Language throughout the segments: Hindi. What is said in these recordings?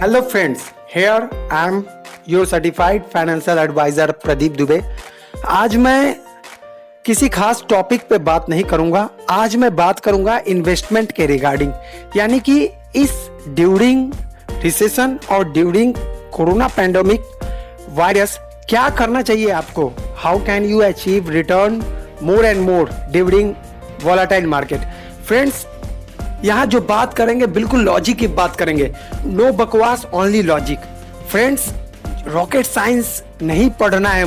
Hello friends, here I am your certified financial advisor Pradeep Dubey. आज मैं किसी खास टॉपिक पे बात नहीं करूंगा। आज मैं बात करूंगा इन्वेस्टमेंट के रिगार्डिंग, यानी कि इस ड्यूरिंग रिसेशन और ड्यूरिंग कोरोना पैंडेमिक वायरस क्या करना चाहिए आपको। How can you achieve return more and more during volatile market. Friends, यहाँ जो बात करेंगे बिल्कुल लॉजिक की बात करेंगे, नो बकवास, only logic. Friends, rocket science नहीं पढ़ना है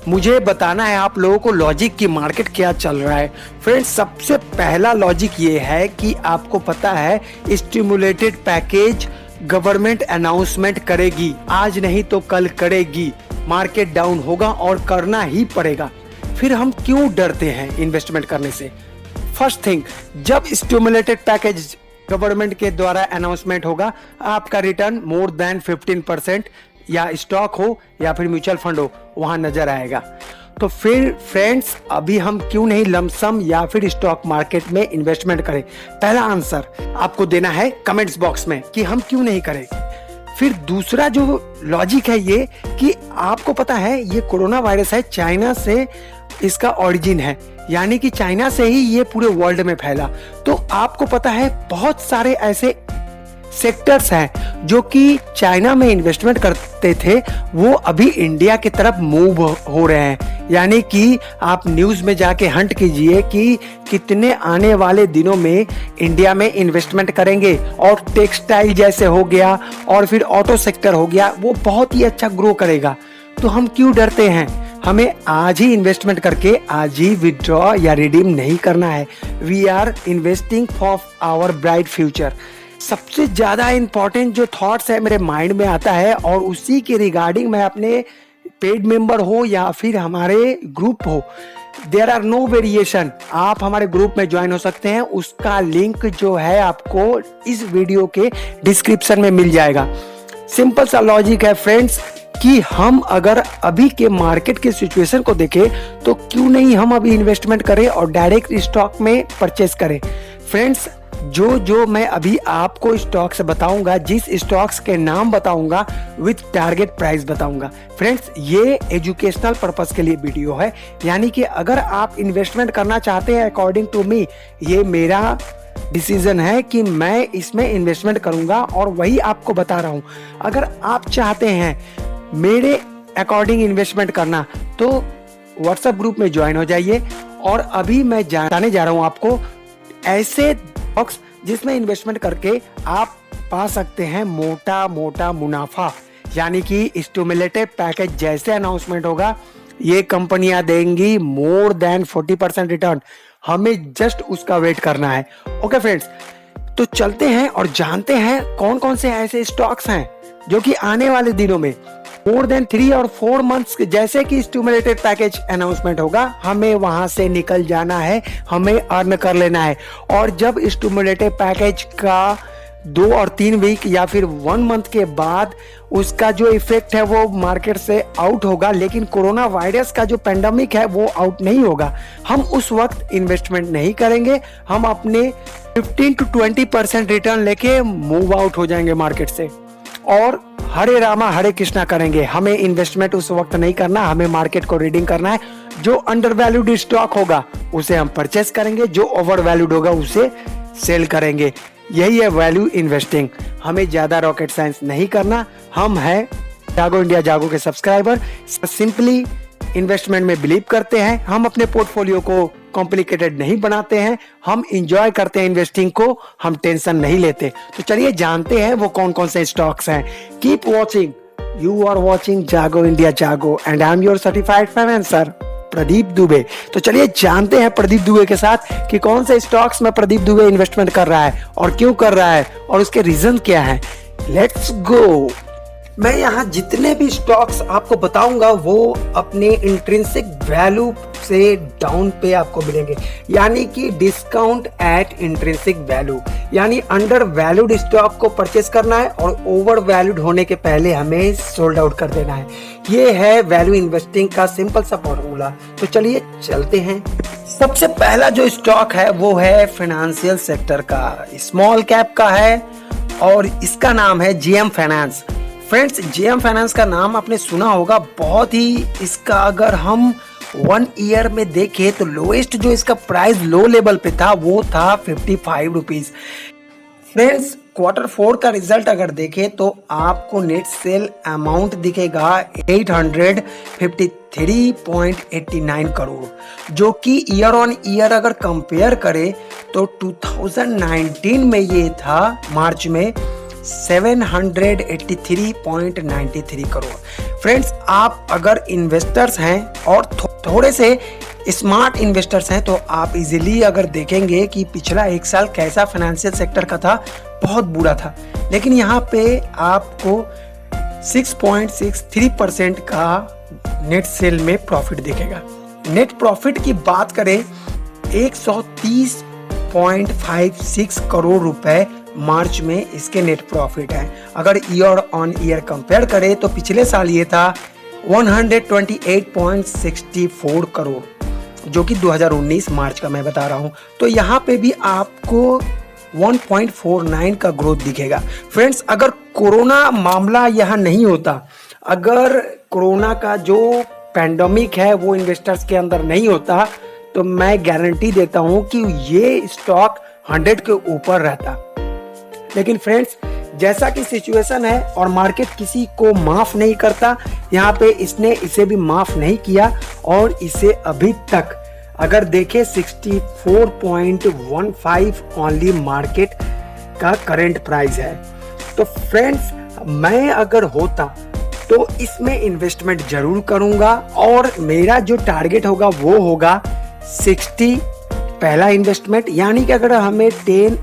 मुझे बताना है आप लोगों को लॉजिक की मार्केट क्या चल रहा है। फ्रेंड्स, सबसे पहला लॉजिक ये है कि आपको पता है स्टिमुलेटेड पैकेज गवर्नमेंट अनाउंसमेंट करेगी, आज नहीं तो कल करेगी। मार्केट डाउन होगा और करना ही पड़ेगा। फिर हम क्यों डरते हैं इन्वेस्टमेंट करने से। फर्स्ट थिंग, जब स्टिमुलेटेड पैकेज गवर्नमेंट के द्वारा अनाउंसमेंट होगा, आपका रिटर्न मोर देन 15% या स्टॉक हो या फिर म्यूचुअल फंड हो, वहां नजर आएगा। तो फिर फ्रेंड्स, अभी हम क्यों नहीं लमसम या फिर स्टॉक मार्केट में इन्वेस्टमेंट करें। पहला आंसर आपको देना है कमेंट्स बॉक्स में कि हम क्यों नहीं करें। फिर दूसरा जो लॉजिक है ये कि आपको पता है ये कोरोना वायरस है, चाइना से इसका ओरिजिन है, यानी कि चाइना से ही ये पूरे वर्ल्ड में फैला। तो आपको पता है बहुत सारे ऐसे सेक्टर्स हैं जो कि चाइना में इन्वेस्टमेंट करते थे, वो अभी इंडिया की तरफ मूव हो रहे हैं। यानी कि आप न्यूज में जाके हंट कीजिए कि कितने आने वाले दिनों में इंडिया में इन्वेस्टमेंट करेंगे, और टेक्सटाइल जैसे हो गया और फिर ऑटो सेक्टर हो गया, वो बहुत ही अच्छा ग्रो करेगा। तो हम क्यों डरते हैं। हमें आज ही इन्वेस्टमेंट करके आज ही विथड्रॉ या रिडीम नहीं करना है। We are investing for our bright future. सबसे ज्यादा इंपॉर्टेंट जो थॉट्स है मेरे माइंड में आता है, और उसी के रिगार्डिंग मैं अपने पेड मेंबर हो या फिर हमारे ग्रुप हो, देयर आर नो वेरिएशन। आप हमारे ग्रुप में ज्वाइन हो सकते हैं, उसका लिंक जो है आपको इस वीडियो के डिस्क्रिप्शन में मिल जाएगा। सिंपल सा लॉजिक है फ्रेंड्स कि हम अगर अभी के मार्केट के सिचुएशन को देखें तो क्यों नहीं हम अभी इन्वेस्टमेंट करें और डायरेक्ट स्टॉक में परचेस करें। फ्रेंड्स, जो मैं अभी आपको स्टॉक्स बताऊंगा, जिस स्टॉक्स के नाम बताऊंगा विथ टारगेट प्राइस बताऊंगा। फ्रेंड्स, ये एजुकेशनल पर्पस के लिए वीडियो है, यानी कि अगर आप इन्वेस्टमेंट करना चाहते हैं अकॉर्डिंग टू मी, ये मेरा डिसीजन है कि मैं इसमें इन्वेस्टमेंट करूंगा और वही आपको बता रहा हूं। अगर आप चाहते हैं मेरे अकॉर्डिंग इन्वेस्टमेंट करना तो व्हाट्सएप ग्रुप में ज्वाइन हो जाइए। और अभी मैं बताने जा रहा हूं आपको ऐसे स्टॉक्स जिसमें इन्वेस्टमेंट करके आप पा सकते हैं मोटा मोटा मुनाफा, यानी कि स्टिमुलेटेड पैकेज जैसे अनाउंसमेंट होगा ये कंपनियां देंगी मोर देन 40% रिटर्न। हमें जस्ट उसका वेट करना है। ओके फ्रेंड्स, तो चलते हैं और जानते हैं कौन कौन से ऐसे स्टॉक्स हैं जो कि आने वाले दिनों में मोर देन 3 और 4 मंथ्स जैसे कि स्टिमुलेटेड पैकेज अनाउंसमेंट होगा, हमें वहां से निकल जाना है, हमें अर्न कर लेना है। और जब स्टिमुलेटेड पैकेज का 2 और 3 वीक या फिर 1 मंथ के बाद उसका जो इफेक्ट है वो मार्केट से आउट होगा, लेकिन कोरोना वायरस का जो पेंडेमिक है वो आउट नहीं होगा, हम उस वक्त इन्वेस्टमेंट नहीं करेंगे। हम अपने 15 to 20% रिटर्न लेके मूव आउट हो जाएंगे मार्केट से और हरे रामा हरे कृष्णा करेंगे। हमें इन्वेस्टमेंट उस वक्त नहीं करना, हमें मार्केट को रीडिंग करना है। जो अंडर वैल्यूड स्टॉक होगा उसे हम परचेस करेंगे, जो ओवर वैल्यूड होगा उसे सेल करेंगे। यही है वैल्यू इन्वेस्टिंग। हमें ज्यादा रॉकेट साइंस नहीं करना। हम हैं जागो इंडिया जागो के सब्सक्राइबर, सिंपली इन्वेस्टमेंट में बिलीव करते हैं। हम अपने पोर्टफोलियो को कॉम्प्लिकेटेड नहीं बनाते हैं, हम इंजॉय करते हैं इन्वेस्टिंग को, हम टेंशन नहीं लेते। तो चलिए जानते हैं वो कौन कौन से स्टॉक्स हैं। Keep watching, you are watching Jago India Jago and I am your certified financer Pradeep Dubey. तो चलिए जानते हैं प्रदीप दुबे के साथ कि कौन से स्टॉक्स में प्रदीप दुबे इन्वेस्टमेंट कर रहा है और क्यों कर रहा है और उसके रीजन क्या है। Let's go. मैं यहाँ जितने भी स्टॉक्स आपको बताऊंगा वो अपने इंट्रिंसिक वैल्यू से डाउन पे आपको मिलेंगे, यानी कि डिस्काउंट एट इंट्रिंसिक वैल्यू, यानी अंडर वैल्यूड स्टॉक को परचेस करना है और ओवर वैल्यूड होने के पहले हमें सोल्ड आउट कर देना है। ये है वैल्यू इन्वेस्टिंग का सिंपल सा फॉर्मूला। तो चलिए चलते हैं। सबसे पहला जो स्टॉक है वो है फाइनेंशियल सेक्टर का, स्मॉल कैप का है और इसका नाम है JM finance. Friends, JM finance का नाम आपने सुना होगा, बहुत ही इसका अगर हम 1 ईयर में देखें तो लोएस्ट जो इसका प्राइस लो लेवल पे था वो था 55 रुपीज। फ्रेंड्स, Q4 का रिजल्ट अगर देखें तो आपको नेट सेल अमाउंट दिखेगा 853.89 करोड़, जो कि ईयर ऑन ईयर अगर कंपेयर करें तो 2019 में ये था मार्च में 783.93 करोड़। फ्रेंड्स, आप अगर इन्वेस्टर्स हैं और थोड़े से स्मार्ट इन्वेस्टर्स हैं तो आप इजीली अगर देखेंगे कि पिछला 1 साल कैसा फाइनेंशियल सेक्टर का था, बहुत बुरा था, लेकिन यहाँ पे आपको 6.63% का नेट सेल में प्रॉफिट दिखेगा। नेट प्रॉफिट की बात करें 130.56 करोड़ रुपए मार्च में इसके नेट प्रॉफिट है। अगर ईयर ऑन ईयर कंपेयर करें तो पिछले साल ये था 128.64 करोड़, जो कि 2019 मार्च का मैं बता रहा हूं। तो यहाँ पे भी आपको 1.49 का ग्रोथ दिखेगा। फ्रेंड्स, अगर कोरोना मामला यहाँ नहीं होता, अगर कोरोना का जो पैंडेमिक है वो इन्वेस्टर्स के अंदर नहीं होता, तो मैं गारंटी देता हूं कि ये स्टॉक 100 के ऊपर रहता। लेकिन फ्रेंड्स, जैसा कि सिचुएशन है और मार्केट किसी को माफ नहीं करता, यहाँ पे इसने इसे भी माफ नहीं किया और इसे अभी तक अगर देखें 64.15 ओनली मार्केट का करंट प्राइस है। तो फ्रेंड्स, मैं अगर होता तो इसमें इन्वेस्टमेंट जरूर करूंगा और मेरा जो टारगेट होगा वो होगा 60 पहला इन्वेस्टमेंट, यानी कि अगर हमें 10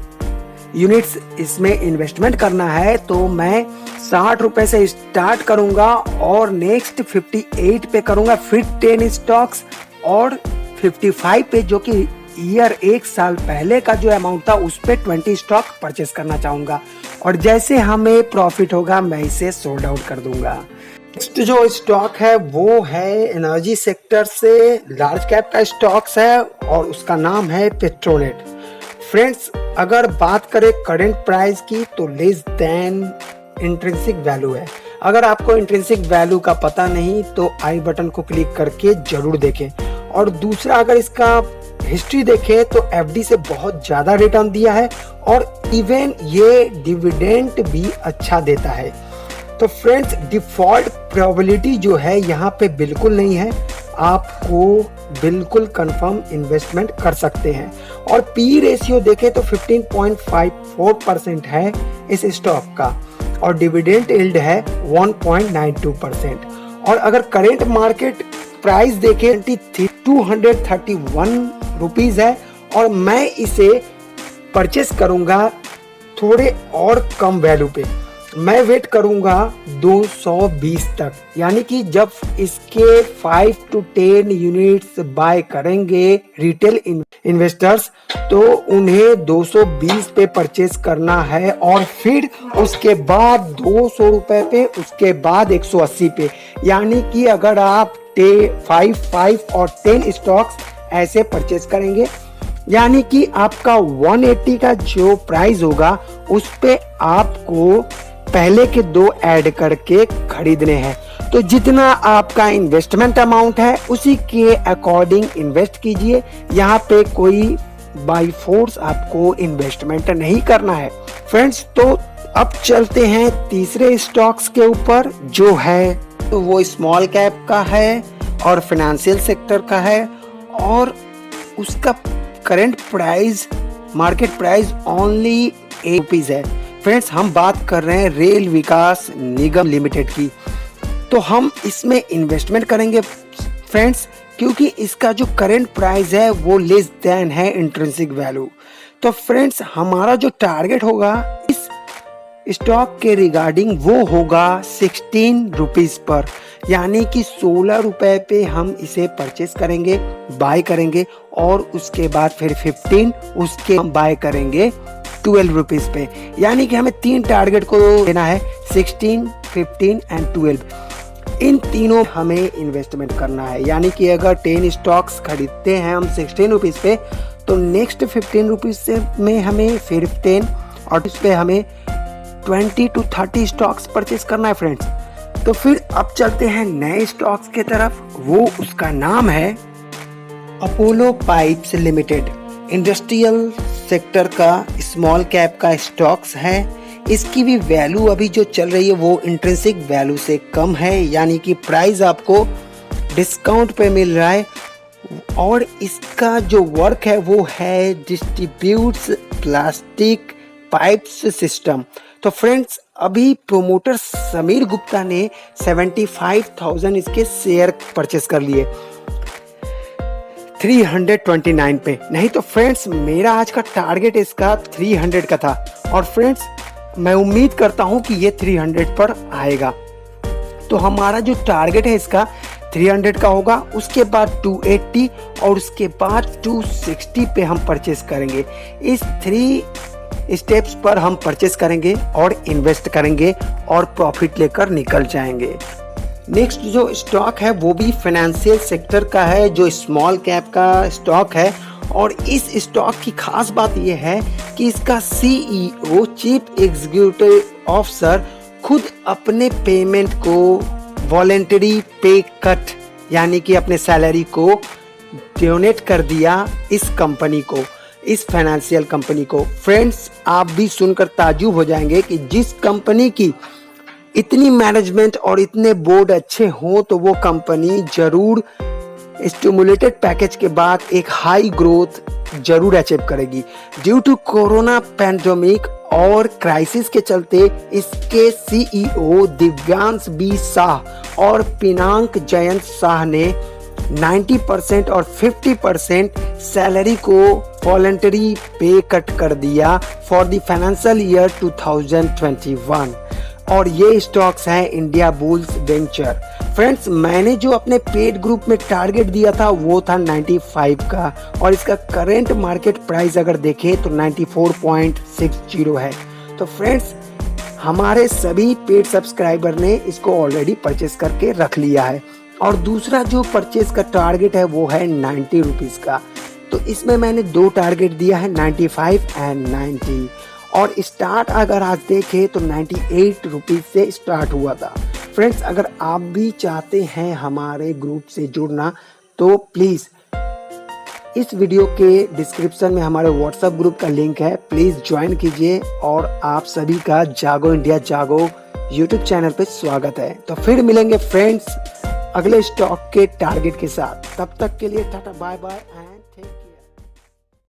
यूनिट्स इसमें इन्वेस्टमेंट करना है तो मैं 60 रुपए से स्टार्ट करूंगा और नेक्स्ट 58 पे करूंगा, फिर 10 स्टॉक्स और 55 पे, जो कि ईयर 1 साल पहले का जो अमाउंट था उस पे 20 स्टॉक परचेस करना चाहूंगा और जैसे हमें प्रॉफिट होगा मैं इसे सोल्ड आउट कर दूंगा। नेक्स्ट जो स्टॉक है वो है एनर्जी सेक्टर से लार्ज कैप का स्टॉक्स है और उसका नाम है पेट्रोनेट। फ्रेंड्स, अगर बात करें करंट प्राइस की तो लेस देन इंट्रिंसिक वैल्यू है। अगर आपको इंट्रिंसिक वैल्यू का पता नहीं तो आई बटन को क्लिक करके जरूर देखें। और दूसरा, अगर इसका हिस्ट्री देखें तो एफडी से बहुत ज्यादा रिटर्न दिया है और इवन ये डिविडेंड भी अच्छा देता है। तो फ्रेंड्स, डिफॉल्ट प्रोबेबिलिटी जो है यहाँ पे बिल्कुल नहीं है, आपको बिल्कुल कंफर्म इन्वेस्टमेंट कर सकते हैं। और पी रेशियो देखें तो 15.54% है इस स्टॉक का और डिविडेंड यील्ड है 1.92%। और अगर करेंट मार्केट प्राइस देखें 231 रुपीज है और मैं इसे परचेस करूंगा थोड़े और कम वैल्यू पे। मैं वेट करूंगा 220 तक, यानी कि जब इसके 5 to 10 यूनिट्स बाय करेंगे रिटेल इन्वेस्टर्स तो उन्हें 220 पे परचेस करना है और फिर उसके बाद 200 रुपए पे, उसके बाद 180 पे। यानी कि अगर आप 5 और 10 स्टॉक्स ऐसे परचेस करेंगे, यानी कि आपका 180 का जो प्राइस होगा उस पे आपको पहले के 2 ऐड करके खरीदने हैं। तो जितना आपका इन्वेस्टमेंट अमाउंट है उसी के अकॉर्डिंग इन्वेस्ट कीजिए। यहाँ पे कोई बाय फोर्स आपको इन्वेस्टमेंट नहीं करना है। फ्रेंड्स, तो अब चलते हैं तीसरे स्टॉक्स के ऊपर, जो है तो वो स्मॉल कैप का है और फाइनेंशियल सेक्टर का है और उसका current price, market price only ₹8 है। फ्रेंड्स, हम बात कर रहे हैं रेल विकास निगम लिमिटेड की। तो हम इसमें इन्वेस्टमेंट करेंगे फ्रेंड्स, क्योंकि इसका जो करंट प्राइस है वो लेस देन है इंट्रिंसिक वैल्यू। तो फ्रेंड्स, हमारा जो टारगेट होगा इस स्टॉक के रिगार्डिंग वो होगा 16 रुपीज पर, यानी कि 16 रुपए पे हम इसे परचेस करेंगे, बाय करेंगे और उसके बाद फिर 15 उसके हम बाय करेंगे 12 रुपीज पे। यानी कि हमें 3 टारगेट को लेना है, 16, 15 एंड 12। इन तीनों हमें इन्वेस्टमेंट करना है। यानी कि अगर 10 स्टॉक्स खरीदते हैं हम 16 रुपीज पे तो नेक्स्ट 15 रुपीज से में हमें फिर 10 और उस पे हमें 20 to 30 स्टॉक्स परचेज करना है फ्रेंड्स। तो फिर अब चलते हैं नए स्टॉक्स के तरफ। वो उसका नाम है Apollo pipes limited. Industrial sector का स्मॉल कैप का स्टॉक्स है। इसकी भी वैल्यू अभी जो चल रही है वो इंट्रिंसिक वैल्यू से कम है, यानी कि प्राइस आपको डिस्काउंट पे मिल रहा है। और इसका जो वर्क है वो है डिस्ट्रीब्यूट्स प्लास्टिक पाइप्स सिस्टम। तो फ्रेंड्स अभी प्रोमोटर समीर गुप्ता ने 75,000 इसके शेयर परचेस कर लिए 329 पे। नहीं तो फ्रेंड्स मेरा आज का टारगेट इसका 300 का था, और फ्रेंड्स मैं उम्मीद करता हूं कि ये 300 पर आएगा। तो हमारा जो टारगेट है इसका 300 का होगा, उसके बाद 280 और उसके बाद 260 पे हम परचेस करेंगे। इस 3 स्टेप्स पर हम परचेस करेंगे और इन्वेस्ट करेंगे और प्रॉफिट लेकर निकल जाएंगे। नेक्स्ट जो स्टॉक है वो भी फाइनेंशियल सेक्टर का है, जो स्मॉल कैप का स्टॉक है। और इस स्टॉक की खास बात यह है कि इसका CEO चीफ एग्जीक्यूटिव ऑफिसर खुद अपने पेमेंट को वॉलेंटरी पे कट यानी कि अपने सैलरी को डोनेट कर दिया इस कंपनी को, इस फाइनेंशियल कंपनी को। फ्रेंड्स आप भी सुनकर ताज्जुब हो जाएंगे कि जिस कंपनी की इतनी मैनेजमेंट और इतने बोर्ड अच्छे हों तो वो कंपनी जरूर स्टिमुलेटेड पैकेज के बाद एक हाई ग्रोथ जरूर अचीव करेगी। ड्यू टू कोरोना पैंडेमिक और क्राइसिस के चलते इसके CEO दिव्यांश बी शाह और पिनाक जयंत शाह ने 90% और 50% सैलरी को वॉलेंटरी पे कट कर दिया फॉर द फाइनेंशियल ईयर 2021। और ये स्टॉक्स हैं इंडिया बुल्स वेंचर। फ्रेंड्स मैंने जो अपने पेड ग्रुप में टारगेट दिया था वो था 95 का, और इसका करंट मार्केट प्राइस अगर देखें तो 94.60 है। तो फ्रेंड्स हमारे सभी पेड सब्सक्राइबर ने इसको ऑलरेडी परचेस करके रख लिया है। और दूसरा जो परचेस का टारगेट है वो है 90 रुपीज़ का। तो इसमें मैंने 2 टारगेट दिया है 95 एंड 90, और स्टार्ट अगर आज देखें तो 98 रुपीज़ से स्टार्ट हुआ था। फ्रेंड्स अगर आप भी चाहते हैं हमारे ग्रुप से जुड़ना तो प्लीज़ इस वीडियो के डिस्क्रिप्शन में हमारे व्हाट्सएप ग्रुप का लिंक है, प्लीज़ ज्वाइन कीजिए। और आप सभी का जागो इंडिया जागो यूट्यूब चैनल पे स्वागत है। तो फिर मिलेंगे फ्रेंड्स अगले स्टॉक के टारगेट के साथ। तब तक के लिए टाटा बाय बाय।